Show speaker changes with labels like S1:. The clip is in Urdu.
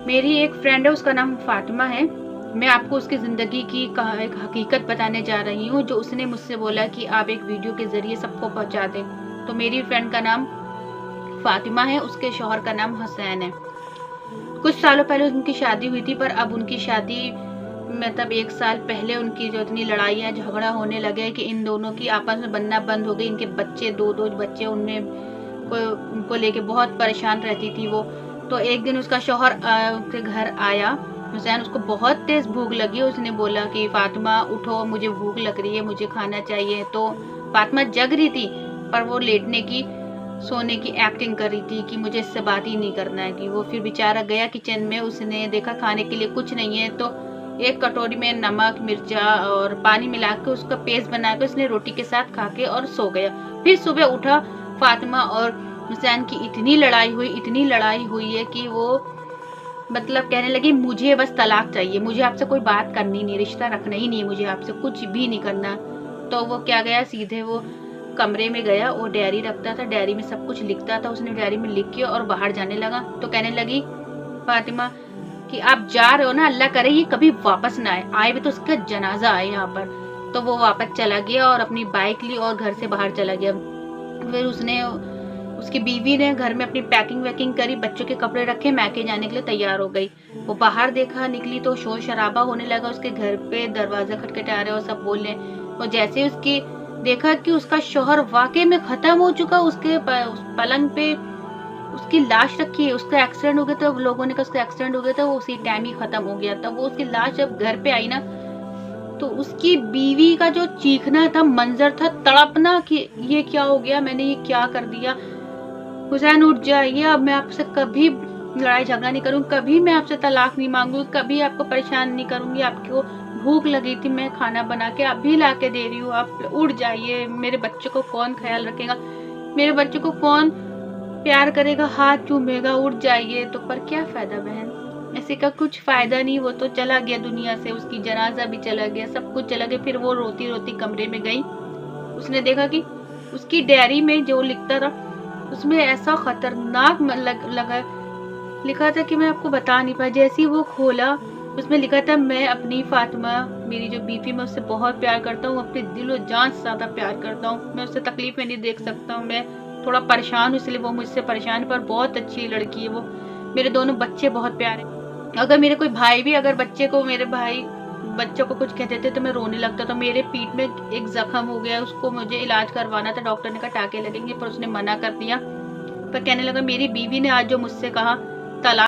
S1: میری ایک فرینڈ ہے، اس کا نام فاطمہ ہے. میں آپ کو اس کی زندگی کی ایک حقیقت بتانے جا رہی ہوں جو اس نے مجھ سے بولا کہ آپ ایک ویڈیو کے ذریعے سب کو پہنچا دیں. تو میری فرینڈ کا نام فاطمہ ہے، اس کے شوہر کا نام حسین ہے. کچھ سالوں پہلے ان کی شادی ہوئی تھی، پر اب ان کی شادی مطلب 1 سال پہلے ان کی جو اتنی لڑائیاں جھگڑا ہونے لگے کہ ان دونوں کی آپس میں بننا بند ہو گئی. ان کے بچے 2 بچے ان کو لے کے بہت پریشان رہتی تھی وہ. تو ایک دن اس کا شوہر کے گھر آیا حسین، اس کو بہت تیز بھوک لگی. اس نے بولا کہ فاطمہ اٹھو، مجھے بھوک لگ رہی ہے، مجھے کھانا چاہیے. تو فاطمہ جگ رہی تھی، پر وہ لیٹنے کی سونے کی ایکٹنگ کر رہی تھی کہ مجھے اس سے بات ہی نہیں کرنا ہے. کہ وہ پھر بیچارہ گیا کچن میں، اس نے دیکھا کھانے کے لیے کچھ نہیں ہے، تو ایک کٹوری میں نمک مرچا اور پانی ملا کے اس کا پیسٹ بنا کے اس نے روٹی کے ساتھ کھا کے اور سو گیا. پھر صبح اٹھا، فاطمہ اور حسین کی اتنی لڑائی ہوئی ہے کہ وہ مطلب کہنے لگی مجھے بس طلاق چاہیے، مجھے آپ سے کوئی بات کرنی نہیں، رشتہ رکھنا ہی نہیں، مجھے آپ سے کچھ بھی نہیں کرنا. تو وہ کیا گیا، سیدھے وہ کمرے میں گیا. وہ ڈائری رکھتا تھا، ڈائری میں سب کچھ لکھتا تھا. اس نے ڈائری میں لکھ کے اور باہر جانے لگا. تو کہنے لگی فاطمہ کہ آپ جا رہے ہو نا، اللہ کرے یہ کبھی واپس نہ آئے بھی تو اس کا جنازہ آئے یہاں پر. تو وہ واپس چلا گیا اور اپنی بائک لی اور گھر سے باہر چلا گیا. پھر اس کی بیوی نے گھر میں اپنی پیکنگ ویکنگ کری، بچوں کے کپڑے رکھے، میکے جانے کے لیے تیار ہو گئی. وہ باہر دیکھا، نکلی تو شور شرابہ ہونے لگا اس کے گھر پہ، دروازہ کھٹکھٹا رہے اور سب بول رہے. اور جیسے اس کی دیکھا کہ اس کا شوہر واقعی میں ختم ہو چکا، اس کے پلنگ پہ اس کی لاش رکھی ہے. اس کا ایکسیڈنٹ ہو گیا تھا، لوگوں نے کہا اس کا ایکسیڈنٹ ہو گیا تھا، وہ اسی ٹائم ہی ختم ہو گیا تھا. وہ اس کی لاش جب گھر پہ آئی نا، تو اس کی بیوی کا جو چیخنا تھا، منظر تھا، تڑپنا کہ یہ کیا ہو گیا، میں نے یہ کیا کر دیا. حسین اٹھ جائیے، اب میں آپ سے کبھی لڑائی جھگڑا نہیں کروں، کبھی میں آپ سے طلاق نہیں مانگوں، کبھی آپ کو پریشان نہیں کروں گی. آپ کو بھوک لگی تھی، میں کھانا بنا کے ابھی لا کے دے رہی ہوں، آپ اٹھ جائیے. میرے بچوں کو کون خیال رکھے گا، میرے بچوں کو کون پیار کرے گا، ہاتھ چومے گا، اٹھ جائیے. تو پر کیا فائدہ بہن، ایسے کا کچھ فائدہ نہیں. وہ تو چلا گیا دنیا سے، اس کی جنازہ بھی چلا گیا، سب کچھ چلا گیا. پھر وہ روتی روتی کمرے میں گئی. اس نے دیکھا کہ اس کی ڈائری میں جو لکھتا تھا، اس میں ایسا خطرناک لکھا تھا کہ میں آپ کو بتا نہیں پایا. جیسے ہی وہ کھولا، اس میں لکھا تھا میں اپنی فاطمہ، میری جو بیوی، میں اس سے بہت پیار کرتا ہوں، اپنے دل و جان سے زیادہ پیار کرتا ہوں. میں اس سے تکلیف میں نہیں دیکھ سکتا ہوں. میں تھوڑا پریشان ہوں، اس لیے وہ مجھ سے پریشان ہے، پر بہت اچھی لڑکی ہے وہ. میرے دونوں بچے بہت پیارے. اگر میرے کوئی بھائی بھی اگر میرے بھائی بچوں کو کچھ کہتے تھے تو میں رونے لگتا تھا. میرے پیٹ میں ایک زخم ہو گیا، اس کو مجھے علاج کروانا تھا. ڈاکٹر نے کہا ٹانکے لگیں گے، پر اس نے منع کر دیا. پر کہنے لگا میری بیوی نے آج جو مجھ سے کہا طلاق